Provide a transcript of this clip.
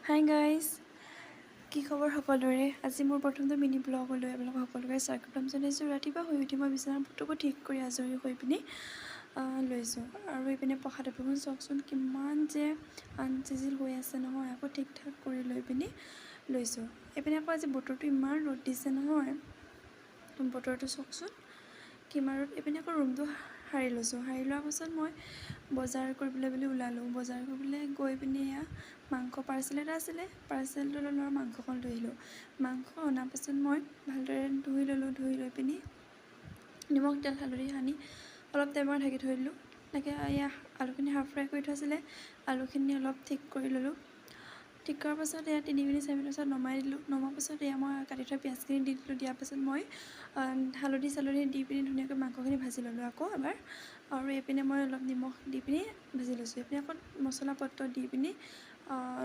Hi guys, কি খবৰ সকলোৰে? আজি মোৰ প্ৰথমটো মিনি ব্লগলৈ আপোনালোক সকলোকে স্বাগতম জনাইছোঁ। ৰাতিপুৱা শুই উঠি মই বিচনাৰ পটুকো ঠিক কৰি আজৰি হৈ পিনি লৈছোঁ। আৰু এইপিনে প্ৰসাদ এপাহো চাওকচোন কিমান যে আনচিজিল হৈ আছে নহয়, আকৌ ঠিক ঠাক কৰি লৈ পিনি লৈছোঁ। এইপিনে আকৌ আজি বতৰটো ইমান ৰ'দ দিছে নহয়, বতৰটো চাওকচোন কিমান ৰ'দ। এইপিনে আকৌ ৰুমটো সাৰি লৈছোঁ। সাৰি লোৱাৰ পাছত মই বজাৰ কৰিবলৈ বুলি ওলালোঁ। বজাৰ কৰিবলৈ গৈ পিনি এয়া মাংস পাৰ্চেল এটা আছিলে, পাৰ্চেলটো ল'লোঁ আৰু মাংসকণ লৈ আহিলোঁ। মাংস অনাৰ পাছত মই ভালদৰে ধুই ল'লোঁ। ধুই লৈ পিনি নিমখ তেল হালধি সানি অলপ টাইমৰ ঢাকি থৈ দিলোঁ। এনেকৈ এয়া আলুখিনি হাফ ফ্ৰাই কৰি থৈছিলে, আলুখিনি অলপ ঠিক কৰি ল'লোঁ। ঠিক কৰাৰ পাছত এয়া 3 মিনিট 4 মিনিট পাছত নমাই দিলোঁ। নমোৱাৰ পাছত এয়া মই কাটি থোৱা পিঁয়াজখিনি দি দিলোঁ। দিয়াৰ পাছত মই হালধি চালধি দি পিনি ধুনীয়াকৈ মাংসখিনি ভাজি ল'লোঁ আকৌ এবাৰ। আৰু এইপিনে মই অলপ নিমখ দি পিনি ভাজি লৈছোঁ। এইপিনে আকৌ মছলা পত্ৰ দি পিনি